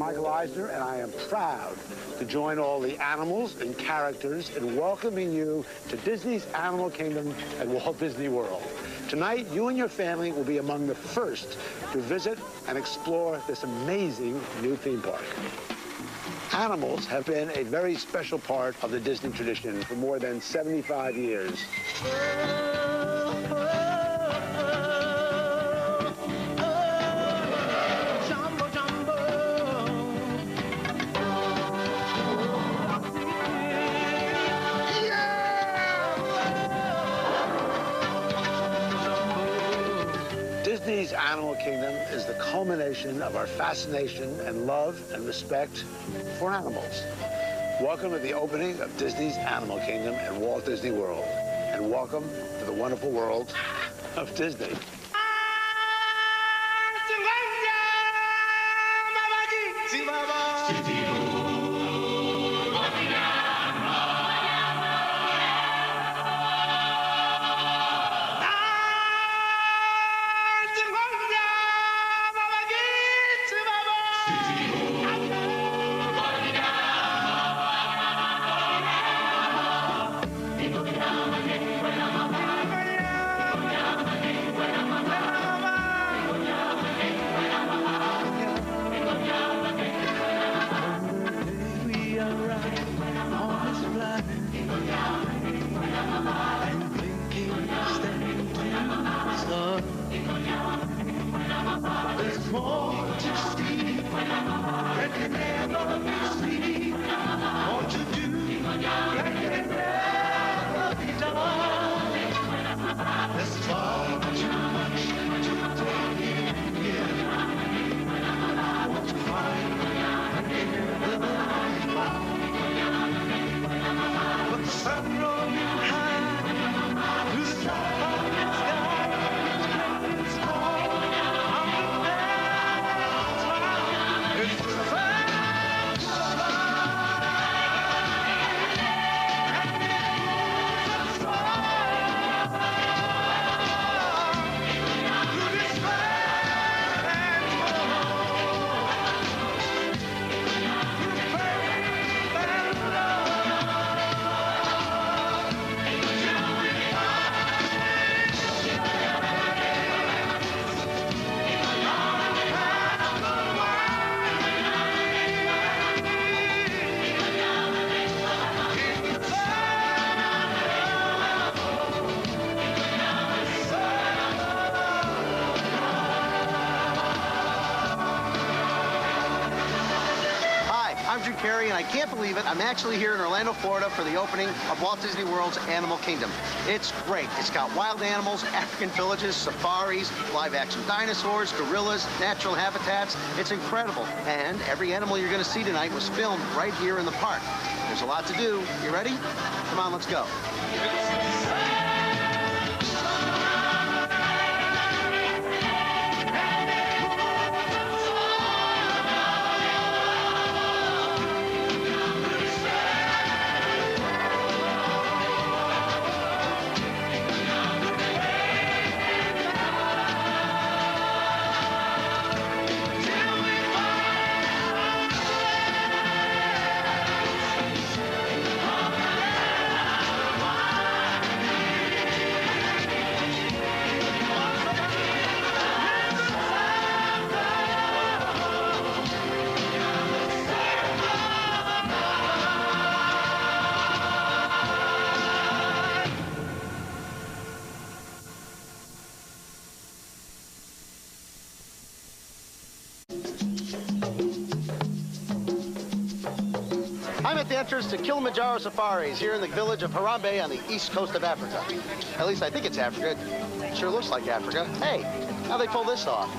Michael Eisner, and I am proud to join all the animals and characters in welcoming you to Disney's Animal Kingdom at Walt Disney World. Tonight, you and your family will be among the first to visit and explore this amazing new theme park. Animals have been a very special part of the Disney tradition for more than 75 years. Disney's Animal Kingdom is the culmination of our fascination and love and respect for animals. Welcome to the opening of Disney's Animal Kingdom at Walt Disney World, and welcome to the wonderful world of Disney. I'm Drew Cary, and I can't believe it. I'm actually here in Orlando, Florida for the opening of Walt Disney World's Animal Kingdom. It's great. It's got wild animals, African villages, safaris, live-action dinosaurs, gorillas, natural habitats. It's incredible. And every animal you're going to see tonight was filmed right here in the park. There's a lot to do. You ready? Come on, let's go. I'm at the entrance to Kilimanjaro Safaris here in the village of Harambe on the east coast of Africa. At least I think it's Africa. It sure looks like Africa. Hey, how'd they pull this off?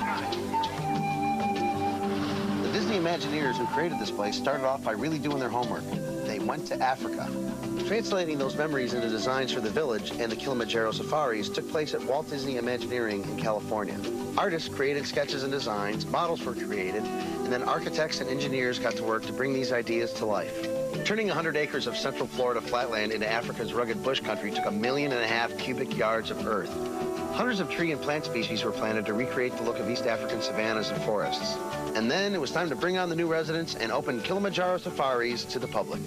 The Disney Imagineers who created this place started off by really doing their homework. They went to Africa. Translating those memories into designs for the village and the Kilimanjaro Safaris took place at Walt Disney Imagineering in California. Artists created sketches and designs, models were created, and then architects and engineers got to work to bring these ideas to life. Turning 100 acres of central Florida flatland into Africa's rugged bush country took 1.5 million cubic yards of earth. Hundreds of tree and plant species were planted to recreate the look of East African savannas and forests. And then it was time to bring on the new residents and open Kilimanjaro safaris to the public.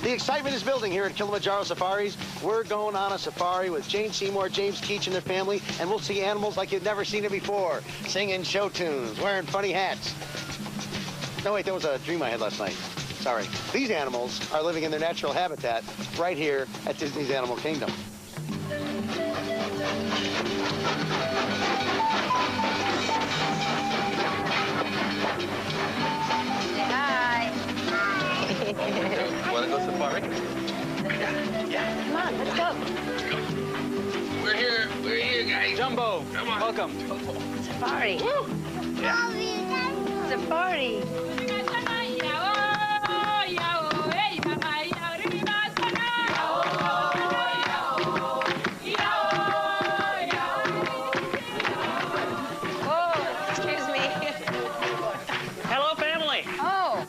The excitement is building here at Kilimanjaro Safaris. We're going on a safari with Jane Seymour, James Keach, and their family, and we'll see animals like you've never seen it before, singing show tunes, wearing funny hats. No, wait, that was a dream I had last night. Sorry. These animals are living in their natural habitat right here at Disney's Animal Kingdom. Want to go safari? Yeah. Come on, let's go. We're here, guys. Jumbo, Come on. welcome. Safari. Woo. Safari. Oh, excuse me. Hello, family. Oh.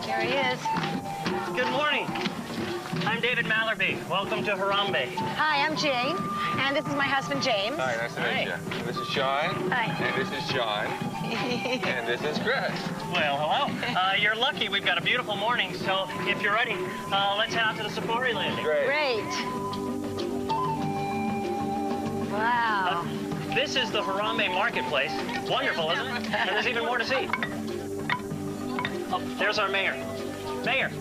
Here he is. Good morning. I'm David Mallerby. Welcome to Harambe. Hi, I'm Jane, and this is my husband, James. Hi, nice to meet you. This is Sean. Hi. And this is John. And this is Chris. Well, hello. You're lucky. We've got a beautiful morning, so if you're ready, let's head out to the safari landing. Great. Wow. This is the Harambe Marketplace. Wonderful, isn't it? And there's even more to see. Oh, there's our mayor. Mayor,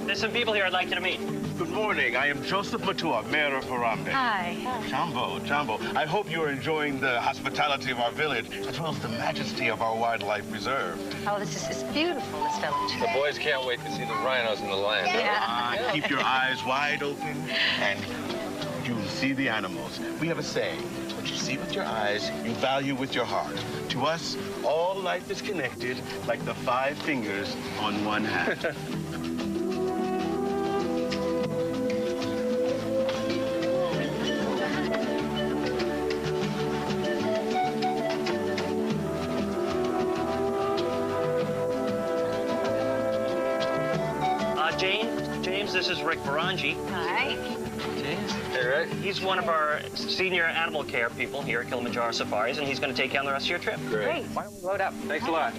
there's some people here I'd like you to meet. Good morning. I am Joseph Matua, Mayor of Harambe. Hi. Jambo. I hope you are enjoying the hospitality of our village, as well as the majesty of our wildlife reserve. Oh, this is beautiful, this village. The boys can't wait to see the rhinos in the land. Yeah. Keep your eyes wide open, and you will see the animals. We have a saying: what you see with your eyes, you value with your heart. To us, all life is connected like the 5 fingers on one hand. James, this is Rick Barangi. Hi. Hey, Rick. He's one of our senior animal care people here at Kilimanjaro Safaris, and he's going to take you on the rest of your trip. Great. Why don't we load up? Thanks a lot.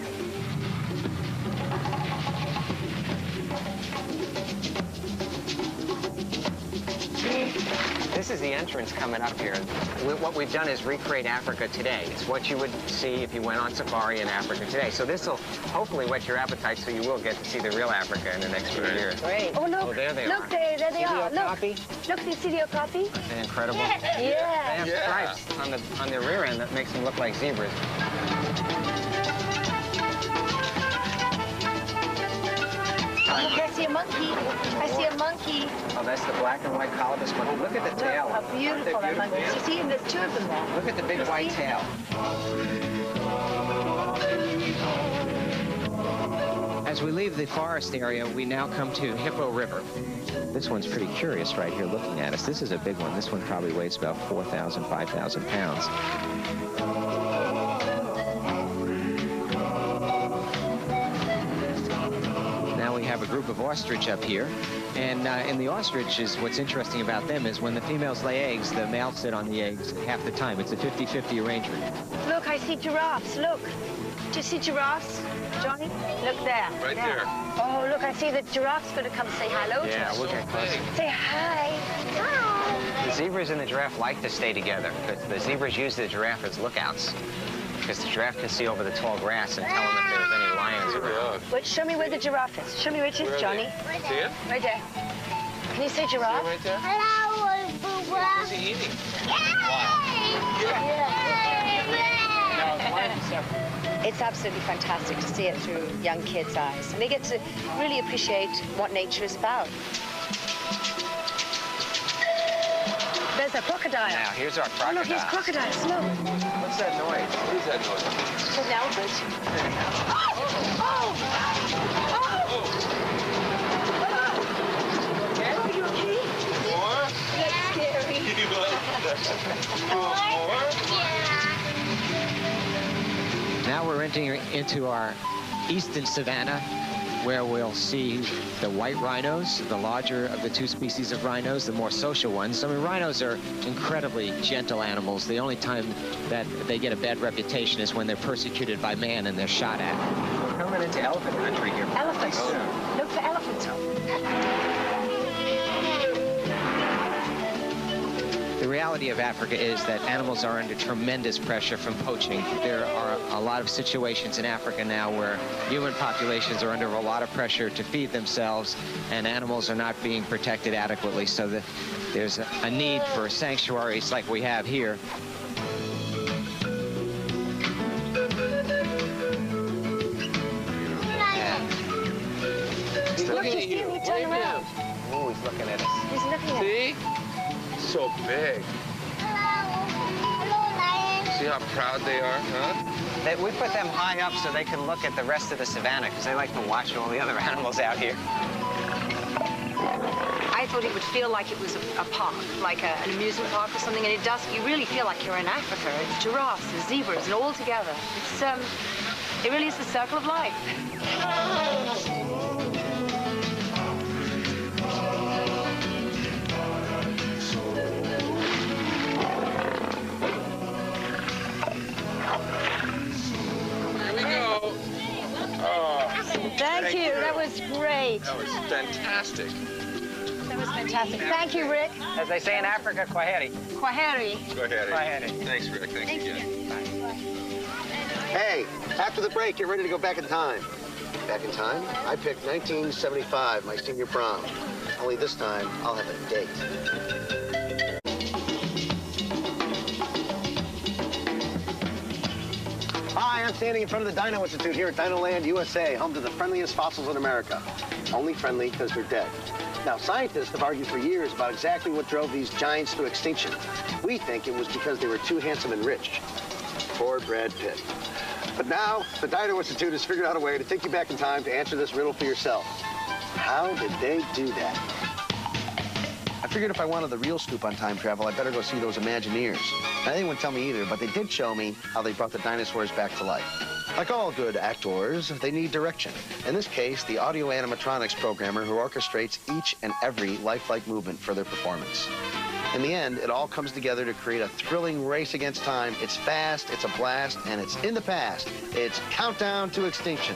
This is the entrance coming up here. What we've done is recreate Africa today. It's what you would see if you went on safari in Africa today. So this will hopefully whet your appetite so you will get to see the real Africa in the next few years. Great. Oh, look. Oh, there they look, are. There they are. Look. Copy? Look, the studio copy. Isn't that incredible? Yeah. They have stripes on the rear end that makes them look like zebras. Look, I see a monkey. I see a monkey. Oh, that's the black and white colobus monkey. Look at the tail. How beautiful that monkey is. You see, and there's 2 of them there. Look at the big white tail. As we leave the forest area, we now come to Hippo River. This one's pretty curious right here looking at us. This is a big one. This one probably weighs about 4,000, 5,000 pounds. Now we have a group of ostrich up here. And in the ostriches, what's interesting about them is when the females lay eggs, the males sit on the eggs half the time. It's a 50-50 arrangement. Look, I see giraffes. Look. Do you see giraffes, Johnny? Look there. Right there. Oh, look, I see the giraffe's going to come say hello to us. We'll get closer. Say hi. Hi. The zebras and the giraffe like to stay together. The zebras use the giraffe as lookouts because the giraffe can see over the tall grass and tell them if there's any lions around. Wait, show me where the giraffe is. Show me where it is, Johnny. See it? Right there. Can you say giraffe? Right there? Hello, What's he eating? It's absolutely fantastic to see it through young kids' eyes. And they get to really appreciate what nature is about. There's a crocodile. Now, here's our Oh, crocodile. look, here's crocodiles. Look. What's that noise? What is that noise? Is it an elephant? Oh! Are you okay? More? That's scary. Now we're entering into our eastern savanna, where we'll see the white rhinos, the larger of the two species of rhinos, the more social ones. I mean, rhinos are incredibly gentle animals. The only time that they get a bad reputation is when they're persecuted by man and they're shot at. We're coming into elephant country here. Elephants. Look for elephants. The reality of Africa is that animals are under tremendous pressure from poaching. There are a lot of situations in Africa now where human populations are under a lot of pressure to feed themselves, and animals are not being protected adequately. So there's a need for sanctuaries like we have here. Look, you see me turn around. Oh, he's looking at us. He's looking at us. See? So big. See how proud they are, huh? We put them high up so they can look at the rest of the savannah, because they like to watch all the other animals out here. I thought it would feel like it was a park, like an amusement park or something, and it does. You really feel like you're in Africa. It's giraffes and zebras and all together. It really is the circle of life. Thank you. That was great. That was fantastic. That was fantastic. Thank you, Rick. As they say in Africa, kwaheri. Kwaheri. Go ahead. Kwaheri. Thanks, Rick. Thanks again. Hey, after the break, get ready to go back in time. Back in time? I picked 1975, my senior prom. Only this time, I'll have a date. Hi, I'm standing in front of the Dino Institute here at Dinoland, USA, home to the friendliest fossils in America. Only friendly because they're dead. Now, scientists have argued for years about exactly what drove these giants to extinction. We think it was because they were too handsome and rich. Poor Brad Pitt. But now, the Dino Institute has figured out a way to take you back in time to answer this riddle for yourself. How did they do that? I figured if I wanted the real scoop on time travel, I'd better go see those Imagineers. Now, they didn't tell me either, but they did show me how they brought the dinosaurs back to life. Like all good actors, they need direction. In this case, the audio animatronics programmer who orchestrates each and every lifelike movement for their performance. In the end, it all comes together to create a thrilling race against time. It's fast, it's a blast, and it's in the past. It's Countdown to Extinction.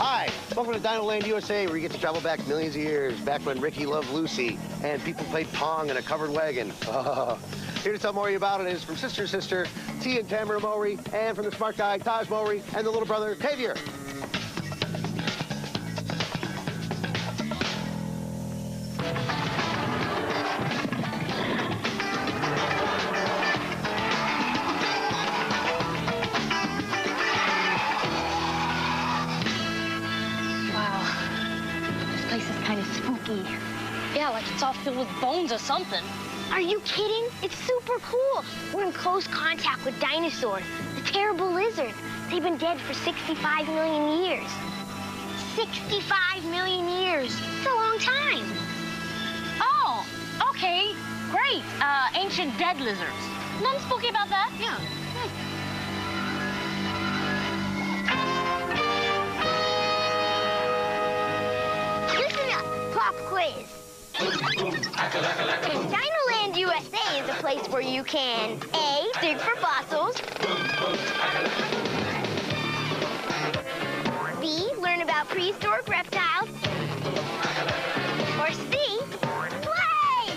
Hi, welcome to Dinoland USA, where you get to travel back millions of years, back when Ricky loved Lucy, and people played Pong in a covered wagon. Here to tell Maury about it is from Sister Sister, T and Tamara Maury, and from the smart guy, Taj Maury, and the little brother, Xavier. Yeah, like it's all filled with bones or something. Are you kidding? It's super cool. We're in close contact with dinosaurs, the terrible lizards. They've been dead for 65 million years. 65 million years. It's a long time. Oh, okay, great. Ancient dead lizards. Nothing spooky about that? Yeah. Listen up, pop quiz. Dinoland USA is a place where you can A, dig for fossils, B, learn about prehistoric reptiles, or C, play!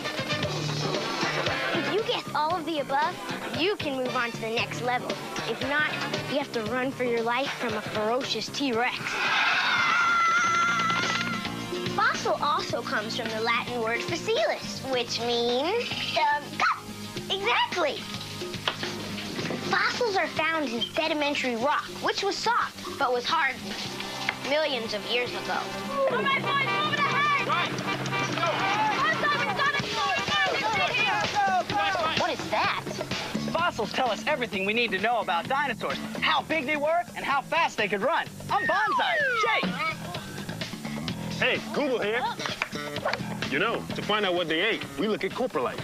If you guess all of the above, you can move on to the next level. If not, you have to run for your life from a ferocious T-Rex. Fossil also comes from the Latin word fossilis, which means gut. Exactly. Fossils are found in sedimentary rock, which was soft but was hard millions of years ago. All right, boys, move ahead! What is that? Fossils tell us everything we need to know about dinosaurs, how big they were and how fast they could run. I'm Bonsai. Jake! Hey, Google here. You know, to find out what they ate, we look at coprolite.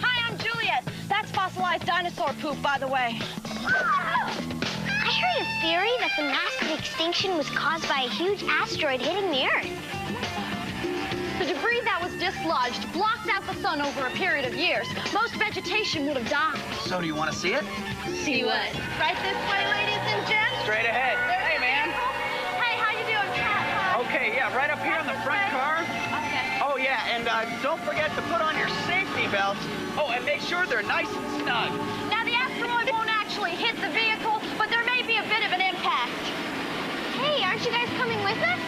Hi, I'm Juliet. That's fossilized dinosaur poop, by the way. I heard a theory that the massive extinction was caused by a huge asteroid hitting the Earth. The debris that was dislodged blocked out the sun over a period of years. Most vegetation would have died. So do you want to see it? See what? Right this way, ladies and gents. Straight ahead. Hey, man. Hey, how you doing, Cat? Okay, yeah, right up here in the front car. Okay. Oh, yeah, and don't forget to put on your safety belts. Oh, and make sure they're nice and snug. Now, the asteroid won't actually hit the vehicle, but there may be a bit of an impact. Hey, aren't you guys coming with us?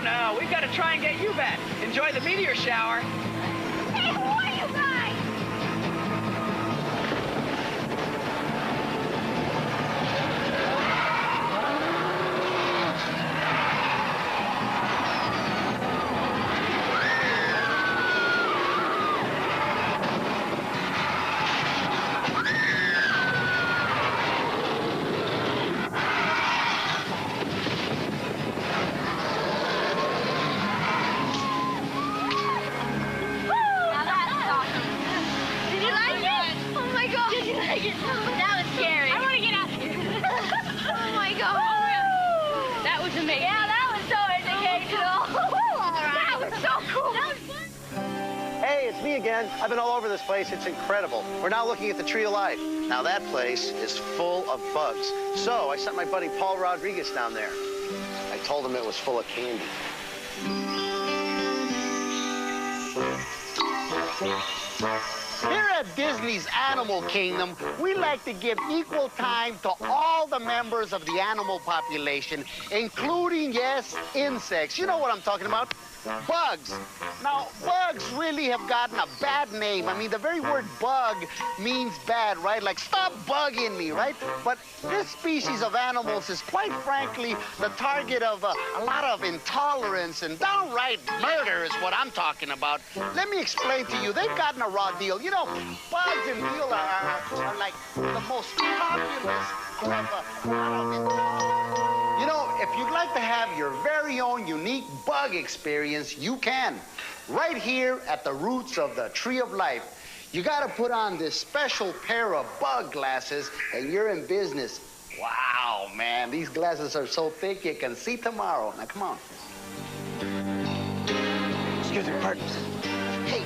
No, we've got to try and get you back. Enjoy the meteor shower. Hey, who are you guys? That was scary. I want to get out of here. Oh, my God. That was amazing. Yeah, that was so educational. All right. That was so cool. That was fun. Hey, it's me again. I've been all over this place. It's incredible. We're now looking at the Tree of Life. Now, that place is full of bugs. So I sent my buddy Paul Rodriguez down there. I told him it was full of candy. Here at Disney's Animal Kingdom, we like to give equal time to all the members of the animal population, including, yes, insects. You know what I'm talking about? Bugs. Now, bugs really have gotten a bad name. I mean, the very word bug means bad, right? Like, stop bugging me, right? But this species of animals is, quite frankly, the target of a lot of intolerance and downright murder is what I'm talking about. Let me explain to you. They've gotten a raw deal. You know, bugs and eel are like the most populous You know, if you'd like to have your very own unique bug experience, you can. Right here at the roots of the Tree of Life. You gotta put on this special pair of bug glasses and you're in business. Wow, man, these glasses are so thick you can see tomorrow. Now, come on. Excuse me, partners. Hey.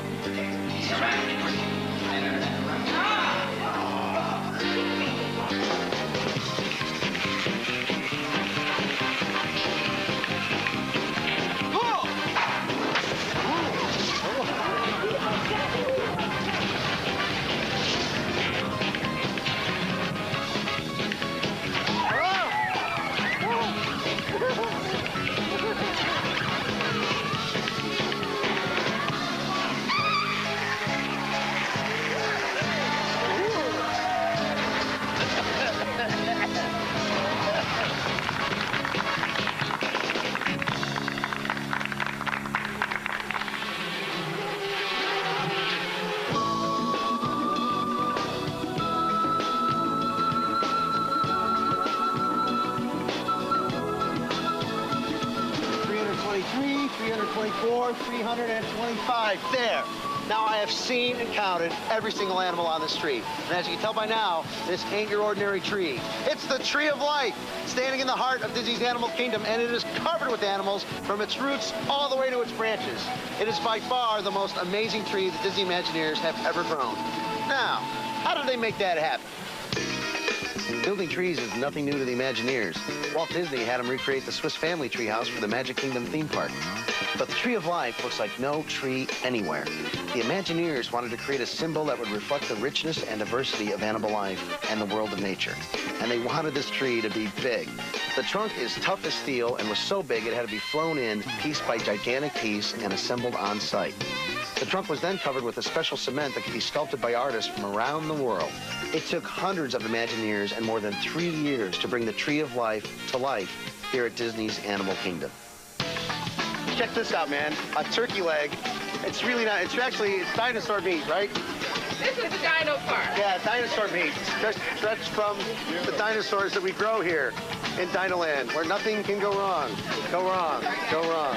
There. Now, I have seen and counted every single animal on this tree. And as you can tell by now, this ain't your ordinary tree. It's the Tree of Life, standing in the heart of Disney's Animal Kingdom, and it is covered with animals from its roots all the way to its branches. It is by far the most amazing tree the Disney Imagineers have ever grown. Now, how did they make that happen? Building trees is nothing new to the Imagineers. Walt Disney had them recreate the Swiss Family Treehouse for the Magic Kingdom theme park. But the Tree of Life looks like no tree anywhere. The Imagineers wanted to create a symbol that would reflect the richness and diversity of animal life and the world of nature. And they wanted this tree to be big. The trunk is tough as steel and was so big it had to be flown in piece by gigantic piece and assembled on site. The trunk was then covered with a special cement that could be sculpted by artists from around the world. It took hundreds of Imagineers and more than 3 years to bring the Tree of Life to life here at Disney's Animal Kingdom. Check this out, man. A turkey leg. It's really not, it's dinosaur meat, right? This is the dino part. Yeah, dinosaur meat. Stretched from the dinosaurs that we grow here in Dinoland, where nothing can go wrong. Go wrong. Go wrong.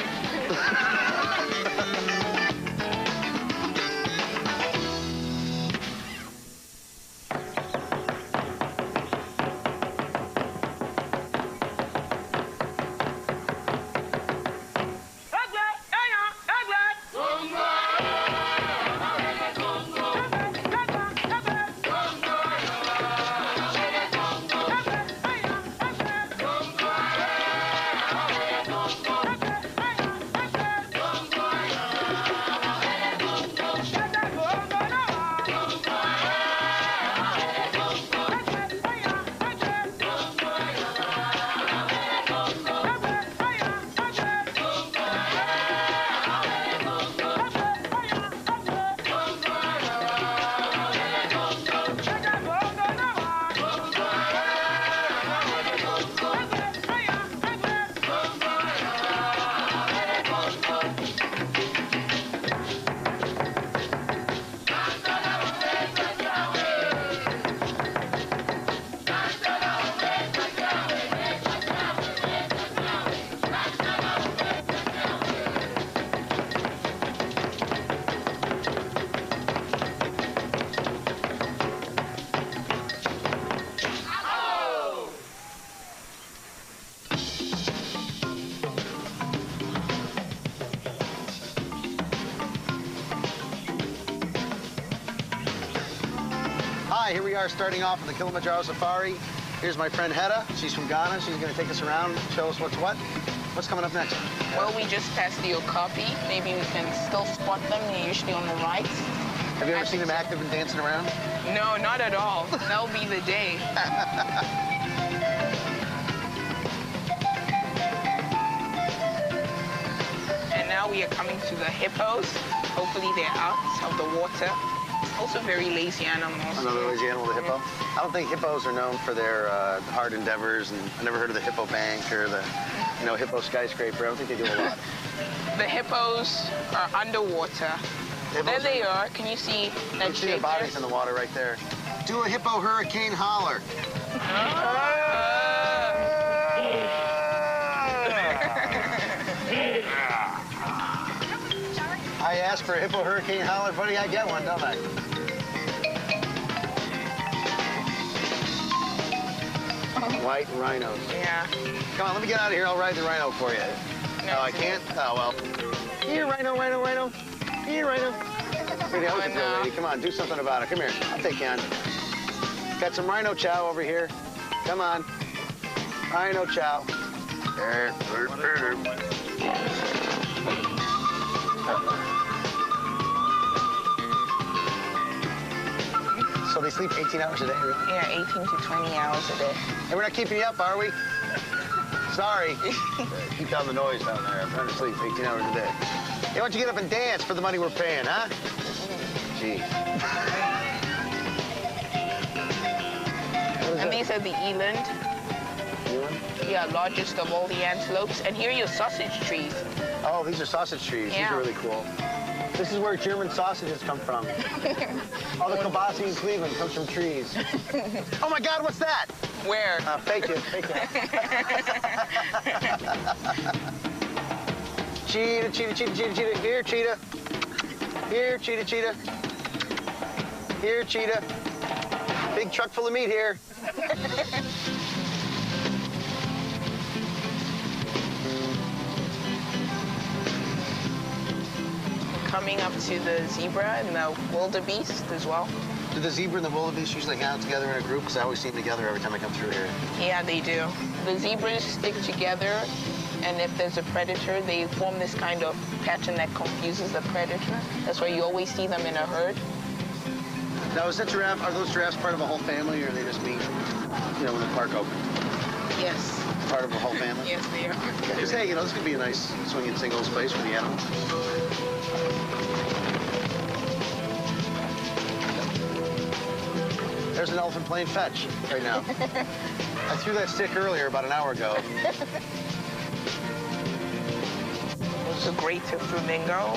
Hi, here we are starting off with the Kilimanjaro Safari. Here's my friend Hedda. She's from Ghana. She's going to take us around, show us what's what. What's coming up next? Well, we just passed the Okapi. Maybe we can still spot them. They're usually on the right. Have you ever seen them active and dancing around? No, not at all. That'll be the day. And now we are coming to the hippos. Hopefully they're out of the water. Also very lazy animals. Another lazy animal, the hippo. I don't think hippos are known for their hard endeavors, and I never heard of the hippo bank or the, hippo skyscraper. I don't think they do a lot. The hippos are underwater. There they are. Can you see that You see their bodies in the water right there. Do a hippo hurricane holler. I asked for a hippo hurricane holler, buddy. I get one, don't I? White rhinos. Yeah. Come on, let me get out of here. I'll ride the rhino for you. No, I can't? Oh, well. Here, rhino, rhino, rhino. Here, rhino. Pretty the lady. Come on, do something about it. Come here. I'll take you on. Got some rhino chow over here. Come on. Rhino chow. There. So they sleep 18 hours a day, really? Yeah, 18 to 20 hours a day. Hey, we're not keeping you up, are we? Sorry. Keep down the noise down there. I'm trying to sleep 18 hours a day. Hey, why don't you get up and dance for the money we're paying, huh? Gee. And these are the eland. Eland? Yeah, largest of all the antelopes. And here are your sausage trees. Oh, these are sausage trees. Yeah. These are really cool. This is where German sausages come from. All the kielbasa in Cleveland comes from trees. Oh my God, what's that? Where? Fake it, fake it. Cheetah, cheetah, cheetah, cheetah, cheetah. Here, cheetah. Here, cheetah, cheetah. Here, cheetah. Big truck full of meat here. Coming up to the zebra and the wildebeest as well. Do the zebra and the wildebeest usually hang out together in a group? Because I always see them together every time I come through here. Yeah, they do. The zebras stick together, and if there's a predator, they form this kind of pattern that confuses the predator. That's why you always see them in a herd. Now, is that giraffe? Are those giraffes part of a whole family, or are they just meet, when the park opens? Yes. Part of a whole family? Yes, they are. Because, hey, this could be a nice swinging singles place for the animals. There's an elephant playing fetch right now. I threw that stick earlier about an hour ago. There's a great flamingo.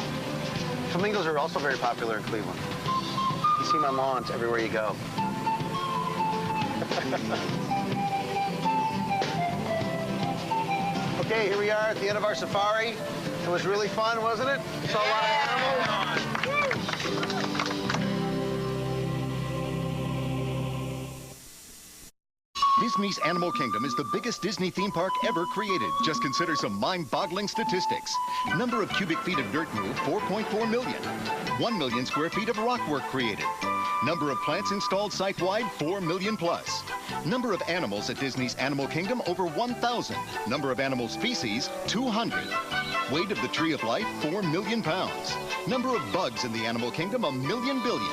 Flamingos are also very popular in Cleveland. You see my lawns everywhere you go. Okay, here we are at the end of our safari. It was really fun, wasn't it? Saw a lot of animals. Disney's Animal Kingdom is the biggest Disney theme park ever created. Just consider some mind-boggling statistics. Number of cubic feet of dirt moved, 4.4 million. 1 million square feet of rock work created. Number of plants installed site-wide, 4 million plus. Number of animals at Disney's Animal Kingdom, over 1,000. Number of animal species, 200. Weight of the Tree of Life, 4 million pounds. Number of bugs in the Animal Kingdom, 1 million billion.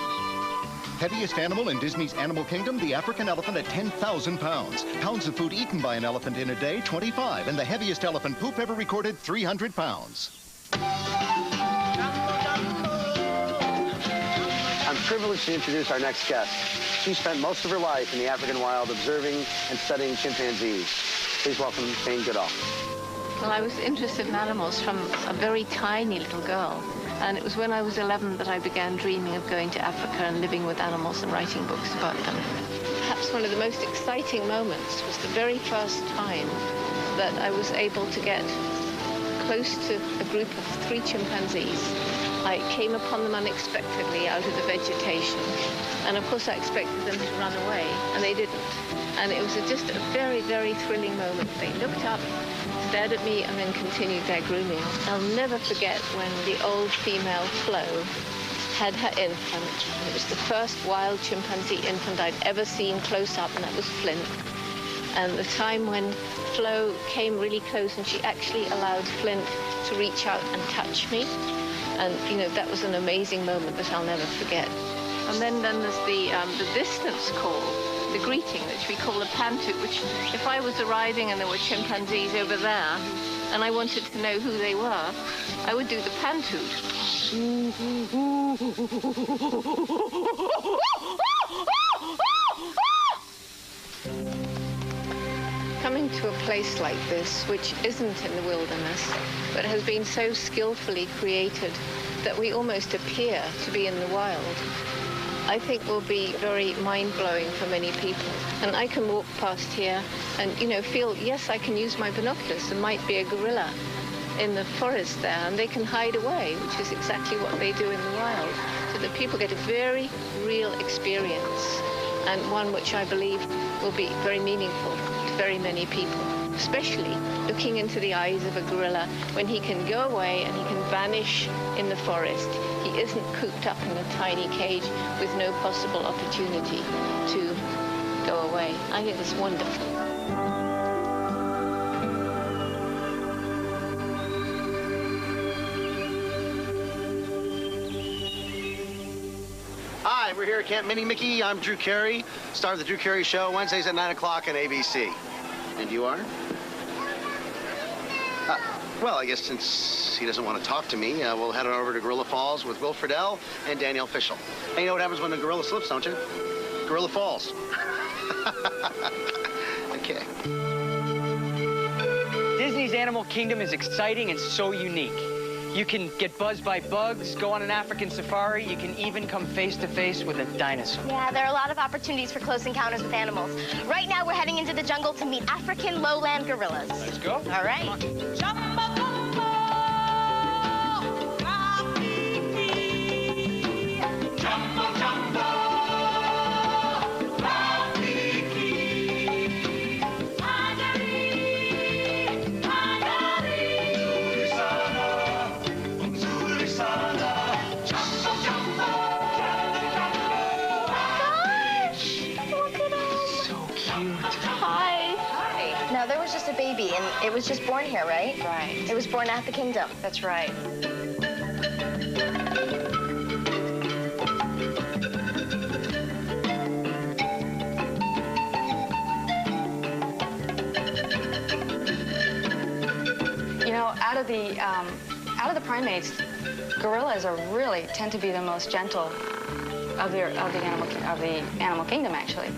Heaviest animal in Disney's Animal Kingdom, the African elephant at 10,000 pounds. Pounds of food eaten by an elephant in a day, 25. And the heaviest elephant poop ever recorded, 300 pounds. I'm privileged to introduce our next guest. She spent most of her life in the African wild observing and studying chimpanzees. Please welcome Jane Goodall. Well, I was interested in animals from a very tiny little girl. And it was when I was 11 that I began dreaming of going to Africa and living with animals and writing books about them. Perhaps one of the most exciting moments was the very first time that I was able to get close to a group of 3 chimpanzees. I came upon them unexpectedly out of the vegetation. And of course I expected them to run away, and they didn't. And it was just a very, very thrilling moment. They looked up, stared at me, and then continued their grooming. I'll never forget when the old female Flo had her infant. It was the first wild chimpanzee infant I'd ever seen close up, and that was Flint. And the time when Flo came really close and she actually allowed Flint to reach out and touch me. And, you know, that was an amazing moment that I'll never forget. And then there's the distance call, the greeting, which we call the pantoot, which if I was arriving and there were chimpanzees over there, and I wanted to know who they were, I would do the pantoot. Coming to a place like this, which isn't in the wilderness, but has been so skillfully created that we almost appear to be in the wild, I think will be very mind-blowing for many people. And I can walk past here and, you know, feel, yes, I can use my binoculars. There might be a gorilla in the forest there, and they can hide away, which is exactly what they do in the wild. So that people get a very real experience, and one which I believe will be very meaningful to very many people, especially looking into the eyes of a gorilla when he can go away and he can vanish in the forest. He isn't cooped up in a tiny cage with no possible opportunity to go away. I think it's wonderful. Hi, we're here at Camp Mini Mickey. I'm Drew Cary, star of the Drew Cary Show, Wednesdays at 9 o'clock on ABC. And you are? Well, I guess since he doesn't want to talk to me, we'll head on over to Gorilla Falls with Will Friedle and Danielle Fishel. Hey, you know what happens when a gorilla slips, don't you? Gorilla Falls. Okay. Disney's Animal Kingdom is exciting and so unique. You can get buzzed by bugs, go on an African safari, you can even come face to face with a dinosaur. Yeah, there are a lot of opportunities for close encounters with animals. Right now, we're heading into the jungle to meet African lowland gorillas. Let's go. All right. Now, there was just a baby, and it was just born here, right? Right. It was born at the kingdom. That's right. You know, out of the primates, gorillas tend to be the most gentle of the animal kingdom, actually.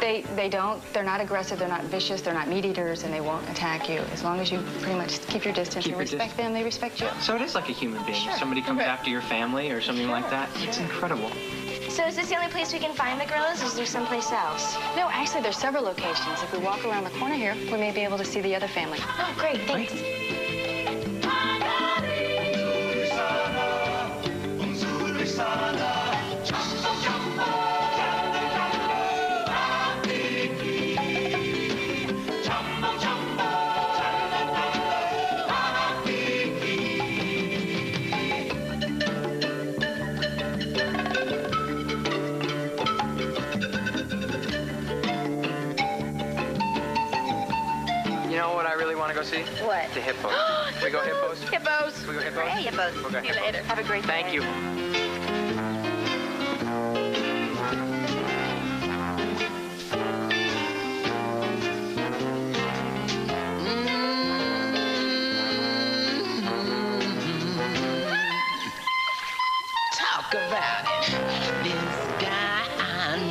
They're not aggressive, they're not vicious, they're not meat eaters, and they won't attack you. As long as you pretty much keep your distance and respect them, they respect you. So it is like a human being. Sure. If somebody comes after your family or something like that, it's incredible. So is this the only place we can find the gorillas, or is there someplace else? No, actually, there's several locations. If we walk around the corner here, we may be able to see the other family. Oh, great, thanks. You know what I really want to go see? What? The hippos. Can we go hippos? Hippos. Can we go hippos? Hey, hippos. We'll go See you hippos. later. Have a great day. Thank you. Talk about it. This guy I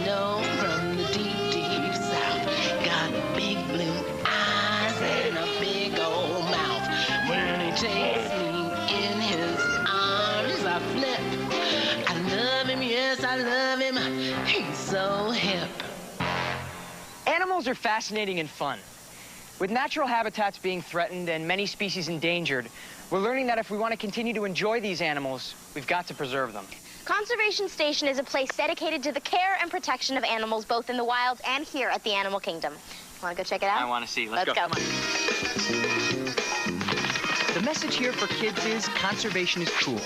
know from the deep, deep south got big blue eyes and a big old mouth. When he takes me in his arms, I flip. I love him, yes, I love him. He's so hip. Animals are fascinating and fun. With natural habitats being threatened and many species endangered, we're learning that if we want to continue to enjoy these animals, we've got to preserve them. Conservation Station is a place dedicated to the care and protection of animals, both in the wild and here at the Animal Kingdom. Want to go check it out? I want to see. Let's go. The message here for kids is conservation is cool.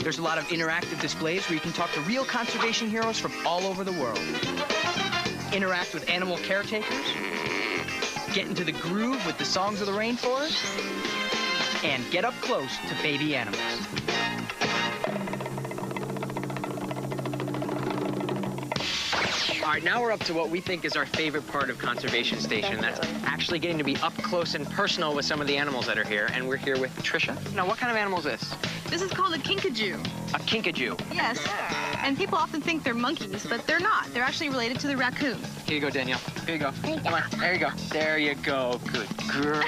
There's a lot of interactive displays where you can talk to real conservation heroes from all over the world. Interact with animal caretakers, get into the groove with the songs of the rainforest, and get up close to baby animals. All right, now we're up to what we think is our favorite part of Conservation Station. That's actually getting to be up close and personal with some of the animals that are here. And we're here with Tricia. Now, what kind of animal is this? This is called a kinkajou. A kinkajou. Yes. And people often think they're monkeys, but they're not. They're actually related to the raccoon. Here you go, Danielle. Here you go. Come on. There you go. There you go. Good girl.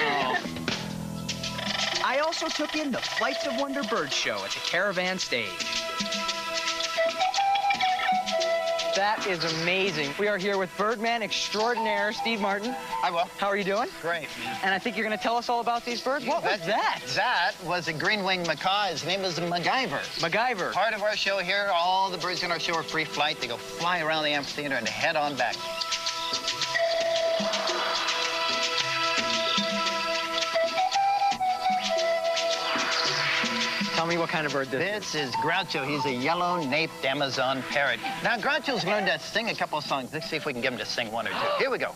I also took in the Flights of Wonder bird show at the Caravan stage. That is amazing. We are here with Birdman extraordinaire, Steve Martin. Hi, Will. How are you doing? Great. And I think you're going to tell us all about these birds. What was that? That was a green-winged macaw. His name is MacGyver. MacGyver. Part of our show here, all the birds in our show are free flight. They go fly around the amphitheater and head on back. Tell me what kind of bird this is. Groucho. He's a yellow-naped Amazon parrot. Now, Groucho's learned to sing a couple of songs. Let's see if we can get him to sing one or two. Here we go.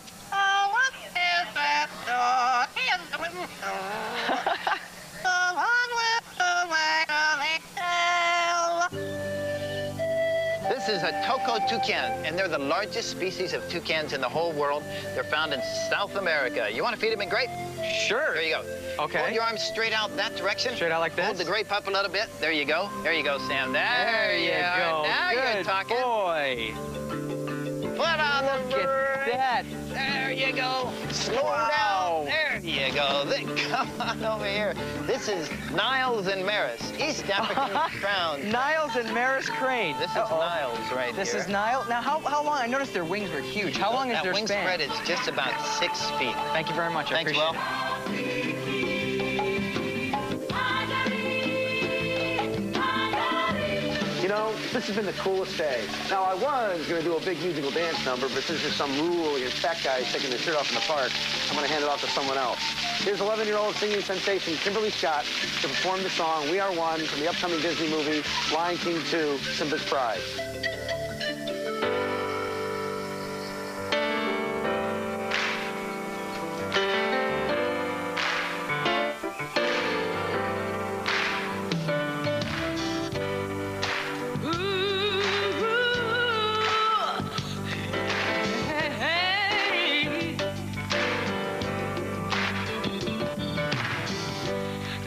This is a Toco toucan, and they're the largest species of toucans in the whole world. They're found in South America. You want to feed them in grape? Sure. There you go. Okay. Hold your arms straight out that direction. Straight out like this? Hold the grape up a little bit. There you go. There you go, Sam. There you go. Now Good you're talking. Boy. Put on the bird. Look at that. There you go. Slow down. There you go. Come on over here. This is Niles and Maris, East African crown. Niles and Maris crane. This is Niles right This here. is Niles. Now, how long? I noticed their wings were huge. How long is that their wing span? spread is just about 6 feet. Thank you very much. Thanks, I appreciate Will. it. You know, this has been the coolest day. Now, I was going to do a big musical dance number, but since there's some rule against fat guys taking their shirt off in the park, I'm going to hand it off to someone else. Here's 11-year-old singing sensation Kimberly Scott to perform the song We Are One from the upcoming Disney movie Lion King 2, Simba's Pride.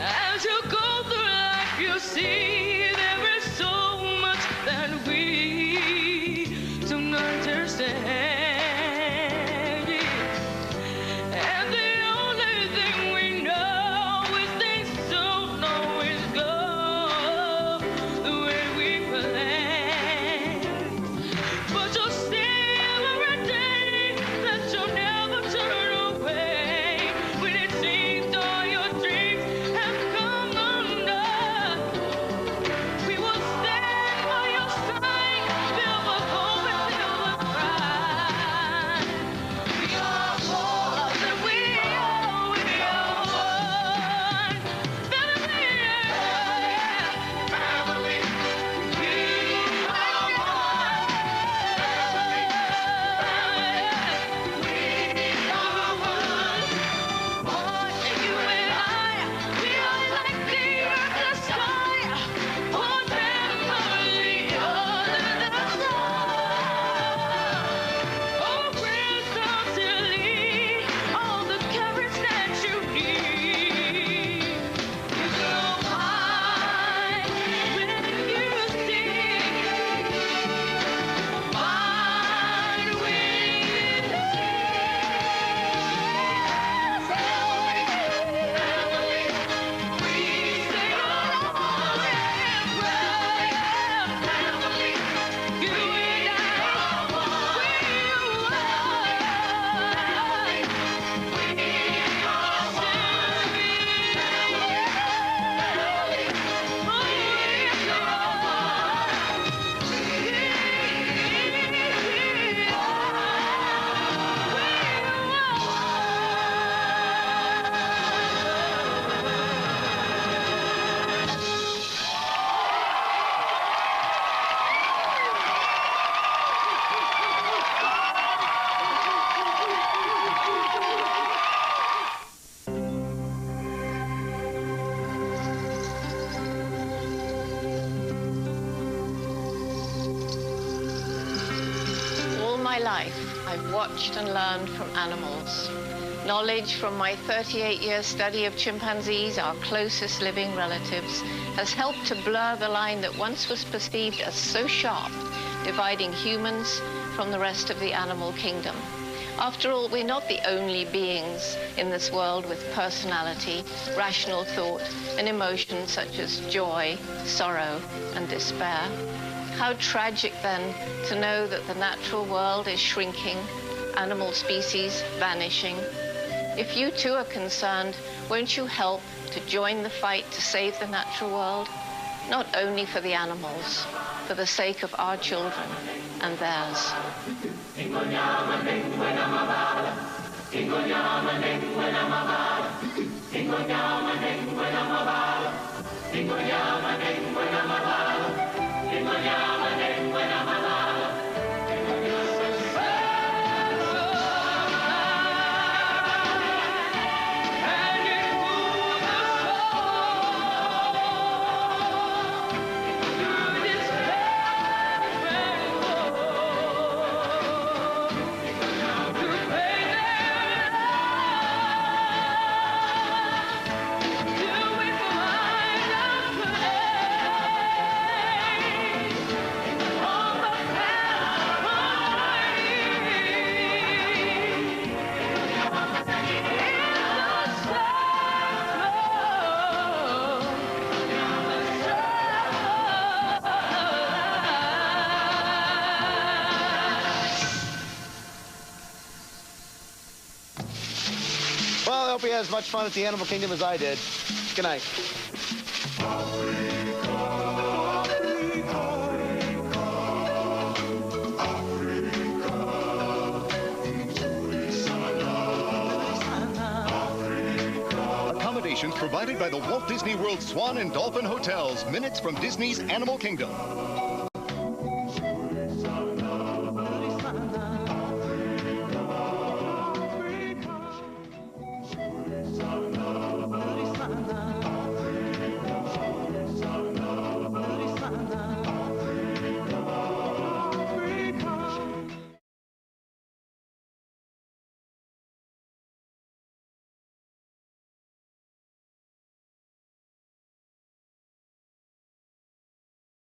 As you go through life, you see there is so much that we don't understand. And the only thing we know is things don't always go the way we planned. But you'll stay every day that you'll never turn away when it seems all your dreams have come undone. my life, I've watched and learned from animals. Knowledge from my 38-year study of chimpanzees, our closest living relatives, has helped to blur the line that once was perceived as so sharp, dividing humans from the rest of the animal kingdom. After all, we're not the only beings in this world with personality, rational thought, and emotions such as joy, sorrow, and despair. How tragic, then, to know that the natural world is shrinking, animal species vanishing. If you too are concerned, won't you help to join the fight to save the natural world? Not only for the animals, for the sake of our children and theirs. Well, I hope he has as much fun at the Animal Kingdom as I did. Good night. Accommodations provided by the Walt Disney World Swan and Dolphin Hotels, minutes from Disney's Animal Kingdom.